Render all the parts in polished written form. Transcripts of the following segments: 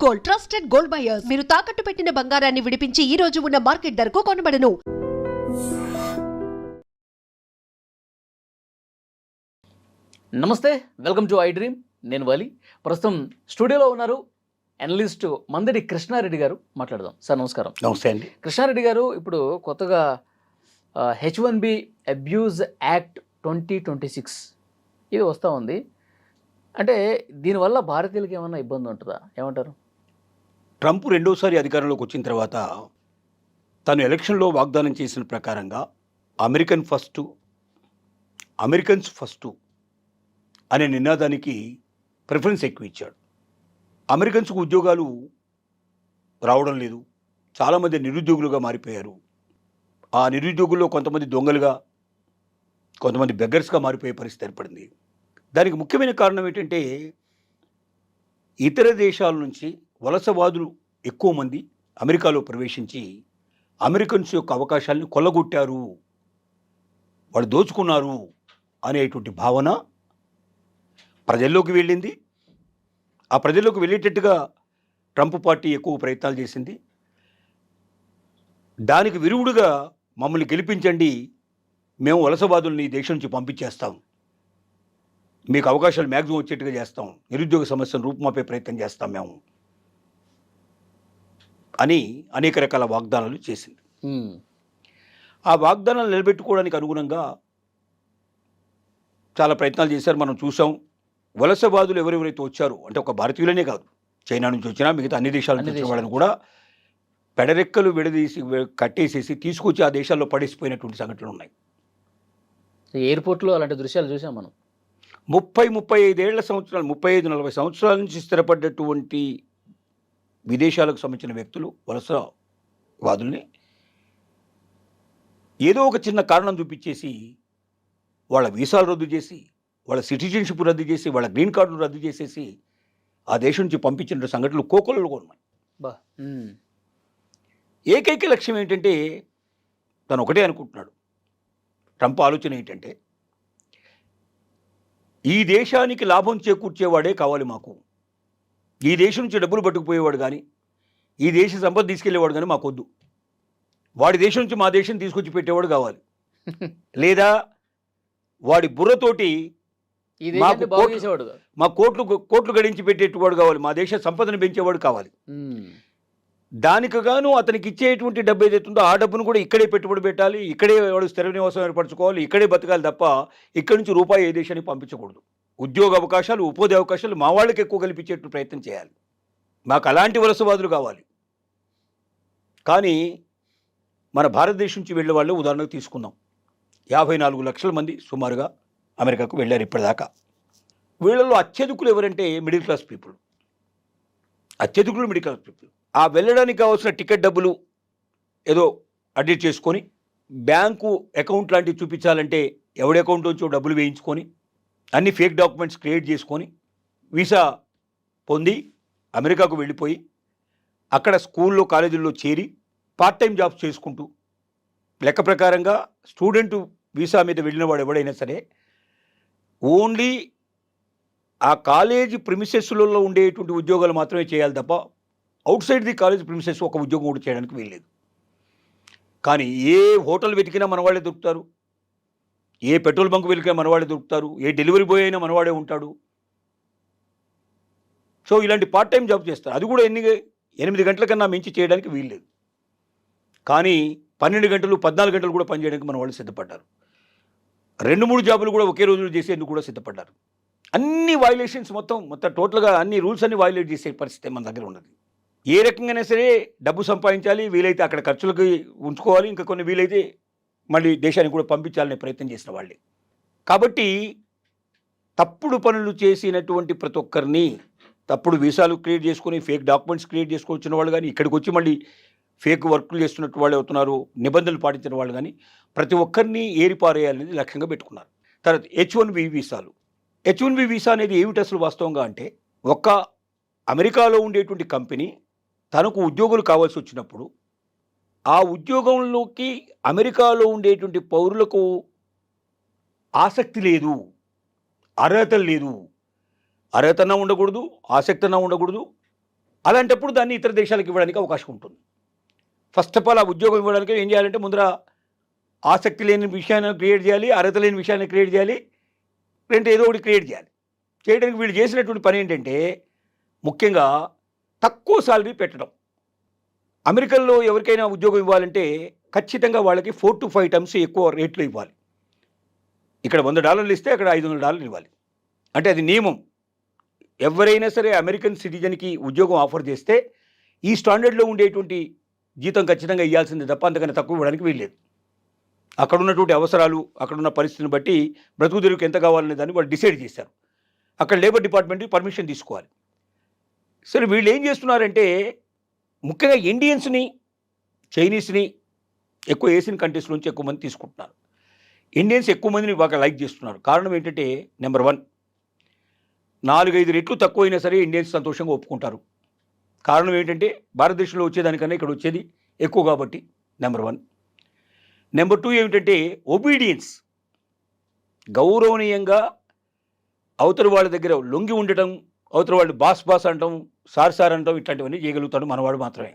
Gold, trusted gold buyers. మీరు తాకట్టు పెట్టిన బంగారాన్ని విడిపించి ఈ రోజు ఉన్న మార్కెట్ ధరకు కొనబడను. నమస్తే, వెల్కమ్ టు ఐ డ్రీమ్. నేను వాలి. ప్రస్తుతం స్టూడియోలో ఉన్నారు అనలిస్ట్ మందడి కృష్ణారెడ్డి గారు. మాట్లాడదాం. సార్ నమస్కారం. నమస్తే అండి. కృష్ణారెడ్డి గారు, ఇప్పుడు కొత్తగా H1B అబ్యూజ్ యాక్ట్ 2026 ఇది వస్తూ ఉంది. అంటే దీనివల్ల భారతీయులకి ఏమన్నా ఇబ్బంది ఉంటుందా? ఏమంటారు? ట్రంప్ రెండోసారి అధికారంలోకి వచ్చిన తర్వాత తను ఎలక్షన్లో వాగ్దానం చేసిన ప్రకారంగా అమెరికన్స్ ఫస్ట్ అనే నినాదానికి ప్రిఫరెన్స్ ఎక్కువ ఇచ్చాడు. అమెరికన్స్కు ఉద్యోగాలు రావడం లేదు. చాలామంది నిరుద్యోగులుగా మారిపోయారు. ఆ నిరుద్యోగుల్లో కొంతమంది దొంగలుగా, కొంతమంది బెగ్గర్స్గా మారిపోయే పరిస్థితి ఏర్పడింది. దానికి ముఖ్యమైన కారణం ఏంటంటే, ఇతర దేశాల నుంచి వలసవాదులు ఎక్కువ మంది అమెరికాలో ప్రవేశించి అమెరికన్స్ యొక్క అవకాశాలను కొల్లగొట్టారు, వాళ్ళు దోచుకున్నారు అనేటువంటి భావన ప్రజల్లోకి వెళ్ళింది. ఆ ప్రజల్లోకి వెళ్ళేటట్టుగా ట్రంప్ పార్టీ ఎక్కువ ప్రయత్నాలు చేసింది. దానికి విరుగుడుగా మమ్మల్ని గెలిపించండి, మేము వలసవాదుల్ని దేశం నుంచి పంపించేస్తాం, మీకు అవకాశాలు మ్యాక్సిమం వచ్చేట్టుగా చేస్తాం, నిరుద్యోగ సమస్యను రూపుమాపే ప్రయత్నం చేస్తాం మేము అని అనేక రకాల వాగ్దానాలు చేసింది. ఆ వాగ్దానాలు నిలబెట్టుకోవడానికి అనుగుణంగా చాలా ప్రయత్నాలు చేశారు. మనం చూసాం. వలసవాదులు ఎవరెవరైతే వచ్చారో, అంటే ఒక భారతీయులనే కాదు, చైనా నుంచి వచ్చినా మిగతా అన్ని దేశాల నుంచి వచ్చిన వాళ్ళని కూడా పెడరెక్కలు విడదీసి కట్టేసేసి తీసుకొచ్చి ఆ దేశాల్లో పడేసిపోయినటువంటి సంఘటనలు ఉన్నాయి. ఎయిర్పోర్ట్లో అలాంటి దృశ్యాలు చూసాం మనం. 35 సంవత్సరాలు, 35-40 సంవత్సరాల నుంచి స్థిరపడ్డటువంటి విదేశాలకు సంబంధించిన వ్యక్తులు, వలసవాదుల్ని ఏదో ఒక చిన్న కారణం చూపించేసి వాళ్ళ వీసాలు రద్దు చేసి, వాళ్ళ సిటిజన్షిప్ రద్దు చేసి, వాళ్ళ గ్రీన్ కార్డులు రద్దు చేసేసి ఆ దేశం నుంచి పంపించిన సంఘటనలు కోకొలలో ఉన్నాయి. ఏకైక లక్ష్యం ఏంటంటే, తను ఒకటే అనుకుంటున్నాడు. ట్రంప్ ఆలోచన ఏంటంటే, ఈ దేశానికి లాభం చేకూర్చేవాడే కావాలి మాకు. ఈ దేశం నుంచి డబ్బులు పట్టుకుపోయేవాడు కానీ, ఈ దేశ సంపద తీసుకెళ్లేవాడు కానీ మాకొద్దు. వాడి దేశం నుంచి మా దేశం తీసుకొచ్చి పెట్టేవాడు కావాలి. లేదా వాడి బుర్రతోటి మా కోట్లు గడించి పెట్టేవాడు కావాలి. మా దేశ సంపదను పెంచేవాడు కావాలి. దానికి గాను అతనికి ఇచ్చేటువంటి డబ్బు ఏదైతుందో ఆ డబ్బును కూడా ఇక్కడే పెట్టుబడి పెట్టాలి, ఇక్కడే వాడు స్థిర నివాసం ఏర్పరచుకోవాలి, ఇక్కడే బతకాలి తప్ప ఇక్కడి నుంచి రూపాయి ఏ దేశానికి పంపించకూడదు. ఉద్యోగ అవకాశాలు, ఉపాధి అవకాశాలు మా వాళ్ళకి ఎక్కువ కల్పించేట్టు ప్రయత్నం చేయాలి. మాకు అలాంటి వలసవాదులు కావాలి. కానీ మన భారతదేశం నుంచి వెళ్ళే వాళ్ళు ఉదాహరణకు తీసుకుందాం. 54 లక్షల మంది సుమారుగా అమెరికాకు వెళ్ళారు ఇప్పటిదాకా. వీళ్ళలో అత్యధికులు ఎవరంటే middle class people. Middle class people. ఆ వెళ్ళడానికి కావాల్సిన టికెట్ డబ్బులు ఏదో అడ్జస్ట్ చేసుకొని, బ్యాంకు అకౌంట్ లాంటివి చూపించాలంటే ఎవడి అకౌంట్ నుంచో డబ్బులు వేయించుకొని, అన్ని ఫేక్ డాక్యుమెంట్స్ క్రియేట్ చేసుకొని వీసా పొంది అమెరికాకు వెళ్ళిపోయి అక్కడ స్కూల్లో, కాలేజీల్లో చేరి పార్ట్ టైం జాబ్స్ చేసుకుంటూ, లెక్క ప్రకారంగా స్టూడెంట్ వీసా మీద వెళ్ళిన వాడు ఎవడైనా సరే ఓన్లీ ఆ కాలేజీ ప్రిమిసెస్లలో ఉండేటువంటి ఉద్యోగాలు మాత్రమే చేయాలి తప్ప out side the college premises ఒక ఉద్యోగం కూడా చేయడానికి వీల్లేదు. కానీ ఏ హోటల్ వెతికినా మనవాళ్ళే దొరుకుతారు, ఏ పెట్రోల్ బంక్ వెతికినా మనవాళ్ళే దొరుకుతారు, ఏ డెలివరీ బాయ్ అయినా మనవాడే ఉంటాడు. సో ఇలాంటి పార్ట్ టైం జాబ్ చేస్తారు. అది కూడా 8 గంటల కన్నా మించి చేయడానికి వీల్లేదు. కానీ 12 గంటలు, 14 గంటలు కూడా పనిచేయడానికి మన వాళ్ళు సిద్ధపడ్డారు. 2-3 జాబులు కూడా ఒకే రోజులు చేసేందుకు కూడా సిద్ధపడ్డారు. అన్ని వైలేషన్స్ మొత్తం టోటల్గా అన్ని రూల్స్ అన్ని వైలేట్ చేసే పరిస్థితి మన దగ్గర ఉన్నది. ఏ రకంగానే సరే డబ్బు సంపాదించాలి, వీలైతే అక్కడ ఖర్చులకి ఉంచుకోవాలి, ఇంకా కొన్ని వీలైతే మళ్ళీ దేశానికి కూడా పంపించాలనే ప్రయత్నం చేసిన వాళ్ళే. కాబట్టి తప్పుడు పనులు చేసినటువంటి ప్రతి ఒక్కరిని, తప్పుడు వీసాలు క్రియేట్ చేసుకొని, ఫేక్ డాక్యుమెంట్స్ క్రియేట్ చేసుకొచ్చిన వాళ్ళు కానీ, ఇక్కడికి వచ్చి మళ్ళీ ఫేక్ వర్కులు చేస్తున్నట్టు వాళ్ళు అవుతున్నారు, నిబంధనలు పాటించిన వాళ్ళు కానీ, ప్రతి ఒక్కరిని ఏరిపారేయాలనేది లక్ష్యంగా పెట్టుకున్నారు. తర్వాత H1B వీసాలు. H1B వీసా అనేది ఏమిటి అసలు వాస్తవంగా అంటే, ఒక్క అమెరికాలో ఉండేటువంటి కంపెనీ తనకు ఉద్యోగులు కావాల్సి వచ్చినప్పుడు ఆ ఉద్యోగంలోకి అమెరికాలో ఉండేటువంటి పౌరులకు ఆసక్తి లేదు, అర్హత లేదు, అర్హతన ఉండకూడదు, ఆసక్తన ఉండకూడదు, అలాంటప్పుడు దాన్ని ఇతర దేశాలకు ఇవ్వడానికి అవకాశం ఉంటుంది. ఫస్ట్ ఆఫ్ ఆల్ ఆ ఉద్యోగం ఇవ్వడానికి ఏం చేయాలంటే ముందర ఆసక్తి లేని విషయాన్ని క్రియేట్ చేయాలి, అర్హత లేని విషయాన్ని క్రియేట్ చేయాలి, రెండు ఏదో ఒకటి క్రియేట్ చేయాలి. చేయడానికి వీళ్ళు చేసినటువంటి పని ఏంటంటే ముఖ్యంగా తక్కువ సాలరీ పెట్టడం. అమెరికన్లో ఎవరికైనా ఉద్యోగం ఇవ్వాలంటే ఖచ్చితంగా వాళ్ళకి 4 to 5 times ఎక్కువ రేట్లు ఇవ్వాలి. ఇక్కడ $100 ఇస్తే అక్కడ $500 ఇవ్వాలి. అంటే అది నియమం. ఎవరైనా సరే అమెరికన్ సిటిజన్కి ఉద్యోగం ఆఫర్ చేస్తే ఈ స్టాండర్డ్లో ఉండేటువంటి జీతం ఖచ్చితంగా ఇవ్వాల్సిందే తప్ప అంతకన్నా తక్కువ ఇవ్వడానికి వీల్లేదు. అక్కడ ఉన్నటువంటి అవసరాలు, అక్కడున్న పరిస్థితిని బట్టి బ్రతుకు తెరువుకి ఎంత కావాలనే దాన్ని వాళ్ళు డిసైడ్ చేశారు. అక్కడ లేబర్ డిపార్ట్మెంట్కి పర్మిషన్ తీసుకోవాలి. సరే వీళ్ళు ఏం చేస్తున్నారంటే ముఖ్యంగా ఇండియన్స్ని, చైనీస్ని ఎక్కువ ఏషియన్ కంట్రీస్ నుంచి ఎక్కువ మంది తీసుకుంటున్నారు. ఇండియన్స్ ఎక్కువ మందిని బాగా లైక్ చేస్తున్నారు. కారణం ఏంటంటే నెంబర్ 1, 4-5 రెట్లు తక్కువైనా సరే ఇండియన్స్ సంతోషంగా ఒప్పుకుంటారు. కారణం ఏంటంటే భారతదేశంలో వచ్చేదానికన్నా ఇక్కడ వచ్చేది ఎక్కువ కాబట్టి నెంబర్ 1. నెంబర్ 2 ఏమిటంటే ఒబీడియన్స్. గౌరవనీయంగా అవతల వాళ్ళ దగ్గర లొంగి ఉండటం, అవతల వాళ్ళు బాస్ అంటాం, సార్ అంటాం, ఇట్లాంటివన్నీ చేయగలుగుతాడు మనవాడు మాత్రమే.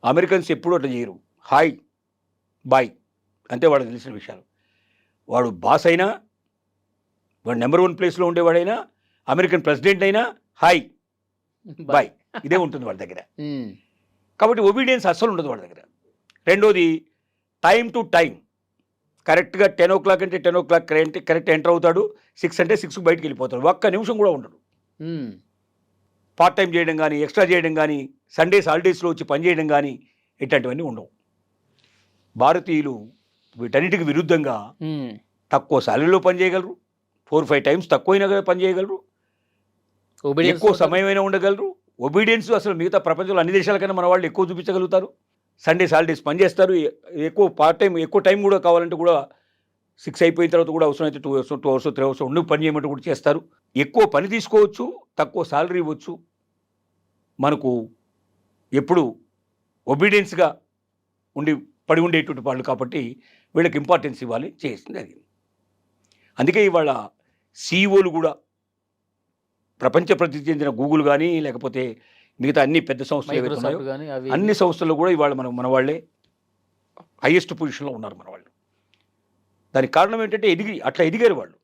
అమెరికన్స్ ఎప్పుడూ అట్లా చేయరు. హాయ్ బాయ్ అంతే వాళ్ళకి తెలిసిన విషయాలు. వాడు బాస్ అయినా, వాడు నెంబర్ 1 ప్లేస్లో ఉండేవాడైనా, అమెరికన్ ప్రెసిడెంట్ అయినా హాయ్ బాయ్ ఇదే ఉంటుంది వాళ్ళ దగ్గర. కాబట్టి ఒబీడియన్స్ అస్సలు ఉండదు వాళ్ళ దగ్గర. రెండోది టైం టు టైం. కరెక్ట్గా 10 o'clock అంటే 10 o'clock కరెక్ట్ ఎంటర్ అవుతాడు, 6 అంటే 6 బయటికి వెళ్ళిపోతాడు. ఒక్క నిమిషం కూడా ఉండడు. పార్ట్ టైం చేయడం కానీ, ఎక్స్ట్రా చేయడం కానీ, సండేస్ హాలిడేస్లో వచ్చి పని చేయడం కానీ ఇట్లాంటివన్నీ ఉండవు. భారతీయులు వీటన్నిటికి విరుద్ధంగా తక్కువ సాలరీలో పని చేయగలరు, 4-5 times తక్కువైనా పని చేయగలరు, ఎక్కువ సమయమైనా ఉండగలరు. ఒబీడియన్స్ అసలు మిగతా ప్రపంచంలో అన్ని దేశాల కన్నా మన వాళ్ళు ఎక్కువ చూపించగలుగుతారు. సండేస్ హాలిడేస్ పని చేస్తారు. ఎక్కువ పార్ట్ టైం, ఎక్కువ టైం కూడా కావాలంటే కూడా 6 అయిపోయిన తర్వాత కూడా అవసరమైతే 2 hours 2 hours 3 hours ఉండి పని చేయమంటే కూడా చేస్తారు. ఎక్కువ పని తీసుకోవచ్చు, తక్కువ సాలరీ ఇవ్వచ్చు. మనకు ఎప్పుడు ఒబీడియన్స్గా పడి ఉండేటువంటి వాళ్ళు కాబట్టి వీళ్ళకి ఇంపార్టెన్స్ ఇవ్వాలి, చేసింది అది. అందుకే ఇవాళ సీఈఓలు కూడా ప్రపంచ ప్రసిద్ధి చెందిన గూగుల్ కానీ, లేకపోతే మిగతా అన్ని పెద్ద సంస్థలు ఏవైతే ఉన్నాయో అన్ని సంస్థల్లో కూడా ఇవాళ మన వాళ్ళే హైయెస్ట్ పొజిషన్లో ఉన్నారు మన వాళ్ళు. దానికి కారణం ఏంటంటే అట్లా ఎదిగారు వాళ్ళు.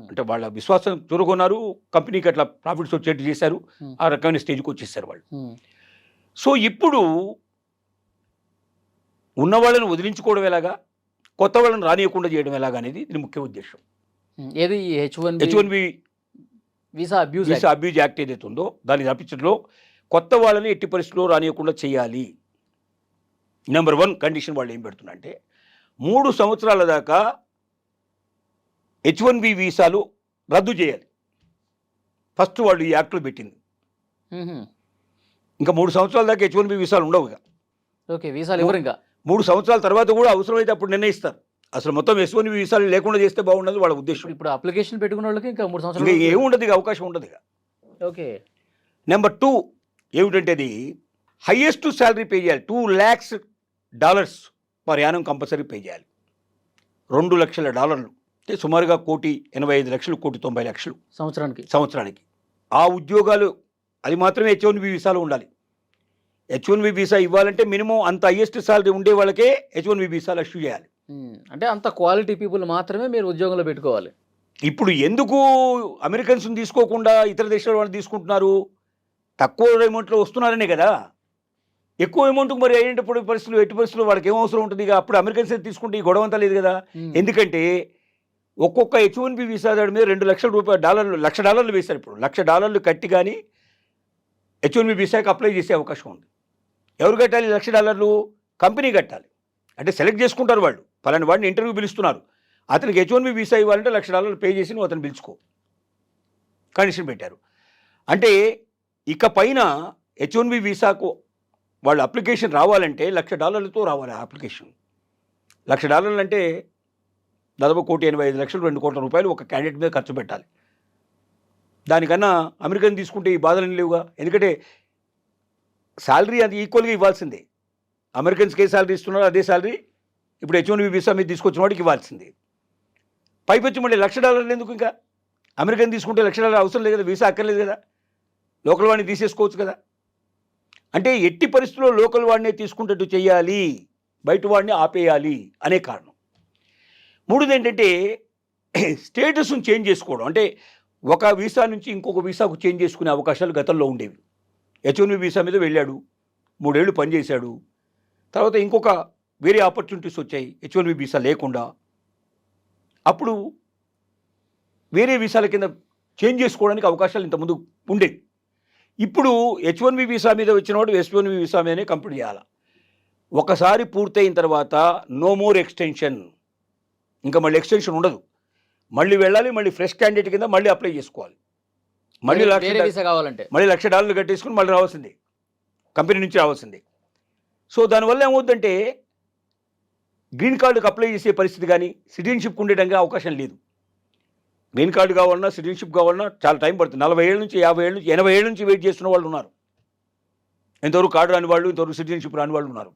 అంటే వాళ్ళ విశ్వాసం చూరుకున్నారు, కంపెనీకి అట్లా ప్రాఫిట్స్ వచ్చేట్టు చేశారు, ఆ రకమైన స్టేజ్కి వచ్చేసారు వాళ్ళు. సో ఇప్పుడు ఉన్న వాళ్ళని వదిలించుకోవడం ఎలాగా, కొత్త వాళ్ళని రానియకుండా చేయడం ఎలాగా అనేది దీని ముఖ్య ఉద్దేశం. ఏది H1B వీసా అబ్యూజ్ యాక్ట్ ఏదైతే ఉందో దాన్ని తప్పించడంలో కొత్త వాళ్ళని ఎట్టి పరిస్థితుల్లో రానియకుండా చేయాలి. నెంబర్ 1 కండిషన్ వాళ్ళు ఏం పెడుతున్నా అంటే 3 సంవత్సరాల దాకా H1B వీసాలు రద్దు చేయాలి. ఫస్ట్ వాళ్ళు ఈ యాక్ట్లో పెట్టింది. ఇంకా 3 సంవత్సరాల దాకా H1B వీసాలు ఉండవు. వీసాలు ఎవరు ఇంకా 3 సంవత్సరాల తర్వాత కూడా అవసరమైతే అప్పుడు నిర్ణయిస్తారు. అసలు మొత్తం H1B వీసాలు లేకుండా చేస్తే బాగుండదు వాళ్ళ ఉద్దేశం. ఇప్పుడు అప్లికేషన్ పెట్టుకున్న వాళ్ళకి ఇంకా 3 సంవత్సరాలు ఇంకా ఏముండదు, ఇక అవకాశం ఉండదు. ఇక నెంబర్ 2 ఏమిటంటే అది హైయెస్ట్ శాలరీ పే చేయాలి. $2 lakhs per annum compulsory pay చేయాలి. $2 లక్షల అంటే సుమారుగా 1,85,00,000 1,90,00,000 సంవత్సరానికి. ఆ ఉద్యోగాలు అది మాత్రమే H1B వీసాలు ఉండాలి. H1B వీసా ఇవ్వాలంటే మినిమం అంత హైయెస్ట్ శాలరీ ఉండే వాళ్ళకే H1B వీసాలు ఇష్యూ చేయాలి. అంటే అంత క్వాలిటీ పీపుల్ మాత్రమే మీరు ఉద్యోగంలో పెట్టుకోవాలి. ఇప్పుడు ఎందుకు అమెరికన్స్ని తీసుకోకుండా ఇతర దేశాల వాళ్ళు తీసుకుంటున్నారు? తక్కువ అమౌంట్లో వస్తున్నారనే కదా. ఎక్కువ అమౌంట్కి మరి అయ్యేటప్పుడు ఎట్టి పరిస్థితులు వాళ్ళకి ఏం అవసరం ఉంటుంది? ఇక అప్పుడు అమెరికన్స్ తీసుకుంటే ఈ గొడవ అంతా లేదు కదా. ఎందుకంటే ఒక్కొక్క H1B వీసా దాడి మీద $2 లక్షల $1,00,000 వేశారు. ఇప్పుడు $1,00,000 కట్టి కానీ H1B వీసాకి అప్లై చేసే అవకాశం ఉంది. ఎవరు కట్టాలి $1,00,000? కంపెనీ కట్టాలి. అంటే సెలెక్ట్ చేసుకుంటారు వాళ్ళు, పలాని వాడిని ఇంటర్వ్యూ పిలుస్తున్నారు, అతనికి H1B వీసా ఇవ్వాలంటే $1,00,000 పే చేసి నువ్వు అతను పిలుచుకో కండిషన్ పెట్టారు. అంటే ఇక పైన H1B వీసాకు వాళ్ళు అప్లికేషన్ రావాలంటే $1,00,000 రావాలి. అప్లికేషన్ $1,00,000 అంటే దాదాపు 1,85,00,000 2 కోట్ల రూపాయలు ఒక క్యాండిడేట్ మీద ఖర్చు పెట్టాలి. దానికన్నా అమెరికన్ తీసుకుంటే ఈ బాధలు లేవుగా. ఎందుకంటే శాలరీ అది ఈక్వల్గా ఇవ్వాల్సిందే. అమెరికన్స్కి ఏ శాలరీ ఇస్తున్నారో అదే శాలరీ ఇప్పుడు H1B వీసా మీద తీసుకొచ్చిన వాడికి ఇవ్వాల్సిందే. పైపొచ్చి మళ్ళీ $1,00,000 ఎందుకు? ఇంకా అమెరికన్ తీసుకుంటే $1,00,000 అవసరం లేదు కదా, వీసా అక్కర్లేదు కదా, లోకల్ వాడిని తీసేసుకోవచ్చు కదా. అంటే ఎట్టి పరిస్థితుల్లో లోకల్ వాడినే తీసుకుంటట్టు చేయాలి, బయట వాడిని ఆపేయాలి అనే కారణం. మూడోది ఏంటంటే స్టేటస్ను చేంజ్ చేసుకోవడం. అంటే ఒక వీసా నుంచి ఇంకొక వీసాకు చేంజ్ చేసుకునే అవకాశాలు గతంలో ఉండేవి. H1B వీసా మీద వెళ్ళాడు, 3 ఏళ్ళు పనిచేశాడు, తర్వాత ఇంకొక వేరే ఆపర్చునిటీస్ వచ్చాయి H1B వీసా లేకుండా. అప్పుడు వేరే వీసాల కింద చేంజ్ చేసుకోవడానికి అవకాశాలు ఇంతకుముందు ఉండేవి. ఇప్పుడు H1B వీసా మీద వచ్చిన వాడు H1B వీసా మీదనే కంప్లీట్ చేయాలి. ఒకసారి పూర్తయిన తర్వాత నో మోర్ ఎక్స్టెన్షన్, ఇంకా మళ్ళీ ఎక్స్టెన్షన్ ఉండదు. మళ్ళీ వెళ్ళాలి, మళ్ళీ ఫ్రెష్ క్యాండిడేట్ కింద మళ్ళీ అప్లై చేసుకోవాలి. మళ్ళీ వీసా కావాలంటే మళ్ళీ $1,00,000 కట్టేసుకుని మళ్ళీ రావాల్సిందే, కంపెనీ నుంచి రావాల్సిందే. సో దానివల్ల ఏమవుతుందంటే గ్రీన్ కార్డుకి అప్లై చేసే పరిస్థితి కానీ సిటిజన్షిప్ ఉండేటంగా అవకాశం లేదు. గ్రీన్ కార్డు కావాలన్నా సిటిజన్షిప్ కావాలన్నా చాలా టైం పడుతుంది. 40 ఏళ్ళ నుంచి 50 ఏళ్ళ నుంచి 80 ఏళ్ళ నుంచి వెయిట్ చేస్తున్న వాళ్ళు ఉన్నారు. ఇంతవరకు కార్డు రాని వాళ్ళు, ఇంతవరకు సిటిజన్షిప్ రాని వాళ్ళు ఉన్నారు.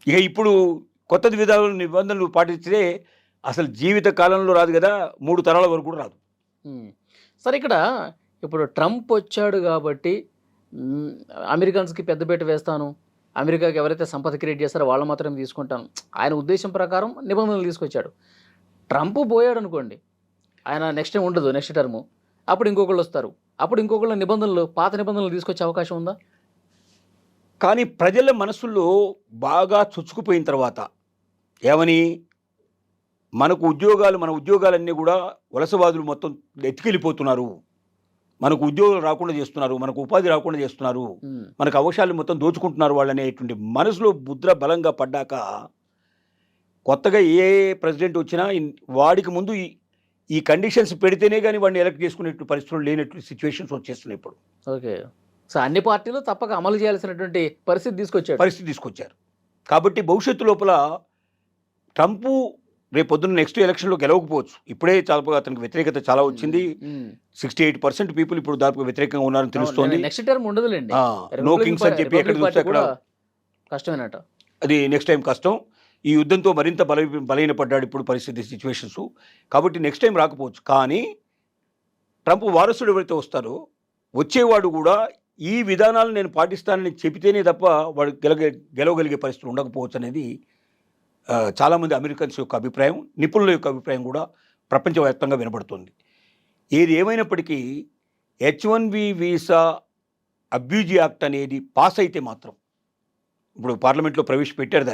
ఇక ఇప్పుడు కొత్త విధాలు నిబంధనలు పాటిస్తే అసలు జీవిత కాలంలో రాదు కదా, 3 తరాల వరకు కూడా రాదు. సరే, ఇక్కడ ఇప్పుడు ట్రంప్ వచ్చాడు కాబట్టి అమెరికన్స్కి పెద్దపీట వేస్తాను, అమెరికాకి ఎవరైతే సంపద క్రియేట్ చేస్తారో వాళ్ళు మాత్రమే తీసుకుంటాను, ఆయన ఉద్దేశం ప్రకారం నిబంధనలు తీసుకొచ్చాడు. ట్రంప్ పోయాడు అనుకోండి, ఆయన నెక్స్ట్ టైం ఉండదు, నెక్స్ట్ టర్ము, అప్పుడు ఇంకొకళ్ళు వస్తారు, అప్పుడు ఇంకొకళ్ళ నిబంధనలు, పాత నిబంధనలు తీసుకొచ్చే అవకాశం ఉందా? కానీ ప్రజల మనసుల్లో బాగా చొచ్చుకుపోయిన తర్వాత ఏమని, మన ఉద్యోగాలన్నీ కూడా వలసవాదులు మొత్తం ఎత్తుకెళ్ళిపోతున్నారు, మనకు ఉద్యోగాలు రాకుండా చేస్తున్నారు, మనకు ఉపాధి రాకుండా చేస్తున్నారు, మనకు అవకాశాలు మొత్తం దోచుకుంటున్నారు వాళ్ళు అనేటువంటి మనసులో ముద్ర బలంగా పడ్డాక కొత్తగా ఏ ప్రెసిడెంట్ వచ్చినా వాడికి ముందు ఈ కండిషన్స్ పెడితేనే కానీ వాడిని ఎలక్ట్ చేసుకునేట్టు పరిస్థితులు లేనట్టు సిచ్యువేషన్స్ వచ్చేస్తున్నాయి ఇప్పుడు. ఓకే, సో అన్ని పార్టీలు తప్పక అమలు చేయాల్సినటువంటి పరిస్థితి తీసుకొచ్చారు. కాబట్టి భవిష్యత్తు లోపల ట్రంప్ రేపు పొద్దున్న నెక్స్ట్ ఎలక్షన్లో గెలవకపోవచ్చు. ఇప్పుడే చాలా అతనికి వ్యతిరేకత చాలా వచ్చింది. 68% పీపుల్ ఇప్పుడు దాదాపు వ్యతిరేకంగా ఉన్నారని తెలుస్తోంది. నెక్స్ట్ టర్మ్ ఉండదులేండి, నో కింగ్స్ అని చెప్పి ఎక్కడ చూస్తే అక్కడ కష్టమేనట. అది నెక్స్ట్ టైం కష్టం. ఈ యుద్ధంతో మరింత బలహీనపడ్డాడు ఇప్పుడు పరిస్థితి, సిచ్యువేషన్స్. కాబట్టి నెక్స్ట్ టైం రాకపోవచ్చు. కానీ ట్రంప్ వారసుడు ఎవరైతే వస్తారో వచ్చేవాడు కూడా ఈ విధానాలు నేను పాటిస్తానని చెబితేనే తప్ప వాడు గెలవగలిగే పరిస్థితులు ఉండకపోవచ్చు అనేది చాలామంది అమెరికన్స్ యొక్క అభిప్రాయం, నిపుణుల యొక్క అభిప్రాయం కూడా ప్రపంచవ్యాప్తంగా వినబడుతుంది. ఏది ఏమైనప్పటికీ H1B వీసా అబ్యూజ్ యాక్ట్ అనేది పాస్ అయితే మాత్రం, ఇప్పుడు పార్లమెంట్లో ప్రవేశపెట్టారు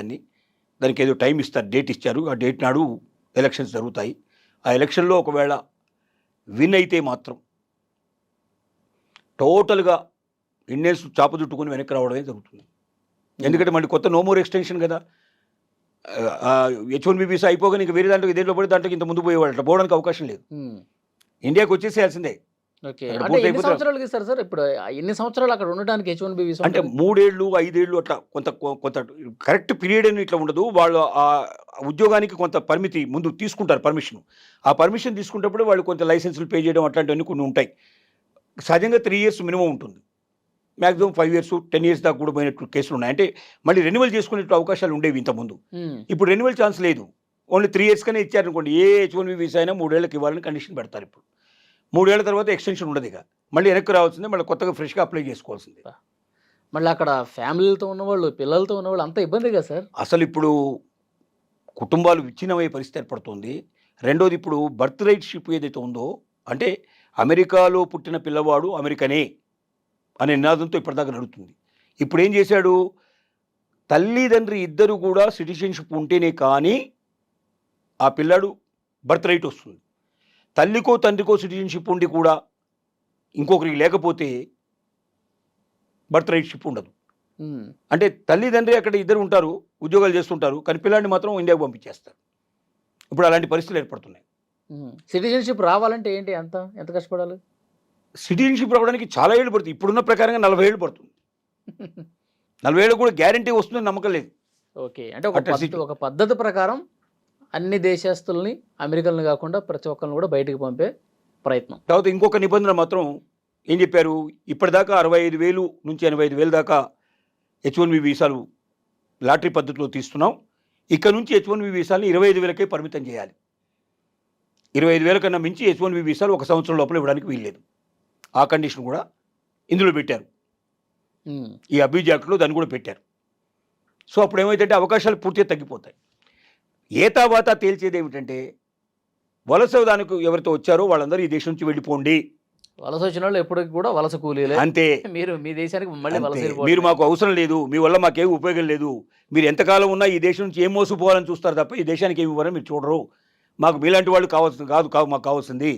దానికి ఏదో టైం ఇస్తారు, డేట్ ఇచ్చారు. ఆ డేట్ నాడు ఎలక్షన్స్ జరుగుతాయి. ఆ ఎలక్షన్లో ఒకవేళ విన్ అయితే మాత్రం టోటల్గా ఇండియన్స్ చాప చుట్టుకుని వెనక్కి రావడమే జరుగుతుంది. ఎందుకంటే మళ్ళీ కొత్త నో మోర్ ఎక్స్టెన్షన్ కదా. H1B వీసా అయిపోగానే ఇంకా వేరే దాంట్లో దేంట్లో పడి దాంట్లోకి ఇంత ముందు పోయేవాళ్ళ పోవడానికి అవకాశం లేదు. ఇండియాకి వచ్చేసేయాల్సిందే. ఎన్ని సంవత్సరాలకి ఇస్తారు సార్? ఇప్పుడు ఎన్ని సంవత్సరాలు అక్కడ ఉండడానికి H1B వీసా? అంటే 3 ఏళ్ళు 5 ఏళ్ళు అట్లా కొంత కరెక్ట్ పీరియడ్ అని ఇట్లా ఉండదు. వాళ్ళు ఆ ఉద్యోగానికి కొంత పరిమితి ముందు తీసుకుంటారు, పర్మిషన్. ఆ పర్మిషన్ తీసుకున్నప్పుడు వాళ్ళు కొంత లైసెన్సులు పే చేయడం అట్లాంటివన్నీ కొన్ని ఉంటాయి. సహజంగా 3 years మినిమం ఉంటుంది. మ్యాక్సిమం 5 years 10 years దాకా కూడా పోయినట్టు కేసులు ఉన్నాయి. అంటే మళ్ళీ రెన్యువల్ చేసుకునేట్టు అవకాశాలు ఉండేవి ఇంతకుముందు. ఇప్పుడు రెన్యువల్ ఛాన్స్ లేదు. ఓన్లీ 3 years కనే ఇచ్చారనుకోండి. ఏ H1B వీసా అయినా 3 ఏళ్ళకి ఇవ్వాలని కండిషన్ పెడతారు. ఇప్పుడు 3 ఏళ్ల తర్వాత ఎక్స్టెన్షన్ ఉండదు. ఇక మళ్ళీ వెనక్కి రావాల్సిందే, మళ్ళీ కొత్తగా ఫ్రెష్గా అప్లై చేసుకోవాల్సిందే. మళ్ళీ అక్కడ ఫ్యామిలీలతో ఉన్నవాళ్ళు, పిల్లలతో ఉన్నవాళ్ళు అంత ఇబ్బంది కదా సార్. అసలు ఇప్పుడు కుటుంబాలు విచ్ఛిన్నమయ్యే పరిస్థితి ఏర్పడుతుంది. రెండోది, ఇప్పుడు బర్త్ రైట్ షిప్ ఏదైతే ఉందో, అంటే అమెరికాలో పుట్టిన పిల్లవాడు అమెరికనే అనే నినాదంతో ఇప్పటిదాకా నడుస్తుంది. ఇప్పుడు ఏం చేశాడు, తల్లిదండ్రి ఇద్దరు కూడా సిటిజన్షిప్ ఉంటేనే కానీ ఆ పిల్లాడు బర్త్ రైట్ వస్తుంది. తల్లికో తండ్రికో సిటిజన్షిప్ ఉండి కూడా ఇంకొకరికి లేకపోతే బర్త్ రైట్ షిప్ ఉండదు. అంటే తల్లిదండ్రి అక్కడ ఇద్దరు ఉంటారు, ఉద్యోగాలు చేస్తుంటారు, కానీ పిల్లాడిని మాత్రం ఇండియాకు పంపించేస్తారు. ఇప్పుడు అలాంటి పరిస్థితులు ఏర్పడుతున్నాయి. సిటిజన్షిప్ రావాలంటే ఏంటి, ఎంత కష్టపడాలి? సిటిజన్షిప్ రావడానికి చాలా ఏళ్ళు పడుతుంది. ఇప్పుడున్న ప్రకారంగా 40 ఏళ్ళు పడుతుంది. 40 ఏళ్ళు కూడా గ్యారంటీ వస్తుందని నమ్మకం లేదు. ఓకే, అంటే ఒక పద్ధతి ప్రకారం అన్ని దేశస్తుల్ని, అమెరికల్ని కాకుండా ప్రతి ఒక్కరిని కూడా బయటకు పంపే ప్రయత్నం. తర్వాత ఇంకొక నిబంధన మాత్రం ఏం చెప్పారు, ఇప్పటిదాకా 65,000 నుంచి 85,000 దాకా H1B వీసాలు లాటరీ పద్ధతిలో తీస్తున్నాం. ఇక్కడ నుంచి H1B వీసాలు 25,000కే పరిమితం చేయాలి. 25,000 కన్నా మించి H1B వీసాలు 1 సంవత్సరం లోపల ఇవ్వడానికి వీల్లేదు. ఆ కండిషన్ కూడా ఇందులో పెట్టారు. ఈ అబ్యూజ్ యాక్ట్లో దాన్ని కూడా పెట్టారు. సో అప్పుడు ఏమైందంటే అవకాశాలు పూర్తిగా తగ్గిపోతాయి. ఏతావాత తేల్చేది ఏమిటంటే వలస దానికి ఎవరితో వచ్చారో వాళ్ళందరూ ఈ దేశం నుంచి వెళ్ళిపోండి, వలస వచ్చిన వాళ్ళు ఎప్పటికి కూడా వలస కూలీలే, అంతే. మీరు మీ దేశానికి మళ్ళీ వలస అంతే. వెళ్ళిపోండి. మీరు మాకు అవసరం లేదు, మీ వల్ల మాకేం ఉపయోగం లేదు, మీరు ఎంతకాలం ఉన్నా ఈ దేశం నుంచి ఏం మోసపోవాలని చూస్తారు తప్ప ఈ దేశానికి ఏమి ఇవ్వాలని మీరు చూడరు, మాకు మీలాంటి వాళ్ళు కావాల్సింది కాదు మాకు కావాల్సింది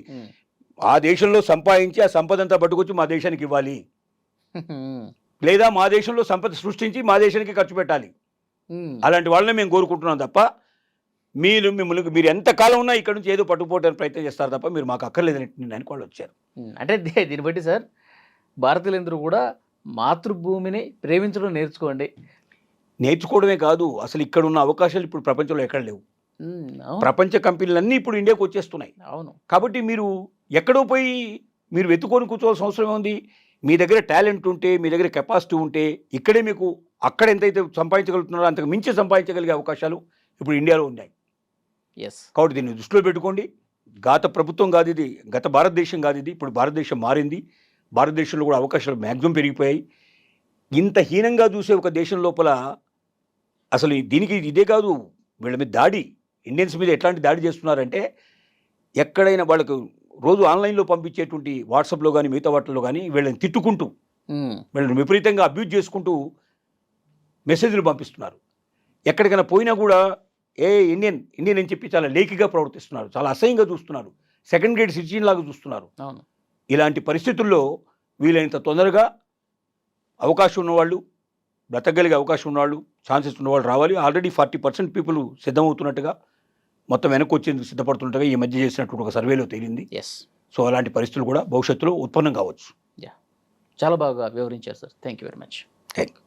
ఆ దేశంలో సంపాదించి ఆ సంపద అంతా పట్టుకొచ్చి మా దేశానికి ఇవ్వాలి, లేదా మా దేశంలో సంపద సృష్టించి మా దేశానికి ఖర్చు పెట్టాలి. అలాంటి వాళ్ళనే మేము కోరుకుంటున్నాం తప్ప మీరు ఎంతకాలం ఉన్నా ఇక్కడ నుంచి ఏదో పట్టుకుపోవడానికి ప్రయత్నం చేస్తారు తప్ప మీరు మాకు అక్కర్లేదని నిర్ణయానికి వాళ్ళు వచ్చారు. అంటే దీన్ని బట్టి సార్ భారతీయులందరూ కూడా మాతృభూమిని ప్రేమించడం నేర్చుకోండి. నేర్చుకోవడమే కాదు, అసలు ఇక్కడ ఉన్న అవకాశాలు ఇప్పుడు ప్రపంచంలో ఎక్కడ లేవు. ప్రపంచ కంపెనీలన్నీ ఇప్పుడు ఇండియాకు వచ్చేస్తున్నాయి. అవును. కాబట్టి మీరు ఎక్కడో పోయి మీరు వెతుకొని కూర్చోవాల్సిన అవసరం ఉంది. మీ దగ్గర టాలెంట్ ఉంటే, మీ దగ్గర కెపాసిటీ ఉంటే ఇక్కడే మీకు అక్కడ ఎంతైతే సంపాదించగలుగుతున్నారో అంతకు మించి సంపాదించగలిగే అవకాశాలు ఇప్పుడు ఇండియాలో ఉన్నాయి. ఎస్. కాబట్టి దీన్ని దృష్టిలో పెట్టుకోండి. గత ప్రభుత్వం కాదు ఇది, గత భారతదేశం కాదు ఇది, ఇప్పుడు భారతదేశం మారింది. భారతదేశంలో కూడా అవకాశాలు మ్యాక్సిమం పెరిగిపోయాయి. ఇంత హీనంగా చూసే ఒక దేశం లోపల అసలు దీనికి ఇదే కాదు, వీళ్ళ మీద దాడి, ఇండియన్స్ మీద ఎట్లాంటి దాడి చేస్తున్నారంటే ఎక్కడైనా వాళ్ళకు రోజు ఆన్లైన్లో పంపించేటువంటి వాట్సాప్లో కానీ మిగతా వాటిల్లో కానీ వీళ్ళని తిట్టుకుంటూ వీళ్ళని విపరీతంగా అబ్యూజ్ చేసుకుంటూ మెసేజ్లు పంపిస్తున్నారు. ఎక్కడికైనా పోయినా కూడా ఇండియన్ అని చెప్పి చాలా లేకిగా ప్రవర్తిస్తున్నారు, చాలా అసహ్యంగా చూస్తున్నారు, సెకండ్ గ్రేడ్ సిటిజన్ లాగా చూస్తున్నారు. ఇలాంటి పరిస్థితుల్లో వీలైనంత తొందరగా అవకాశం ఉన్నవాళ్ళు, బ్రతకగలిగే అవకాశం ఉన్నవాళ్ళు, ఛాన్సెస్ ఉన్నవాళ్ళు రావాలి. ఆల్రెడీ 40% పీపుల్ సిద్ధమవుతున్నట్టుగా, మొత్తం వెనక్కి వచ్చేందుకు సిద్ధపడుతున్నట్టుగా ఈ మధ్య చేసినటువంటి ఒక సర్వేలో తేలింది. ఎస్. సో అలాంటి పరిస్థితులు కూడా భవిష్యత్తులో ఉత్పన్నం కావచ్చు. చాలా బాగా వివరించారు sir. Thank you very much. Thank you.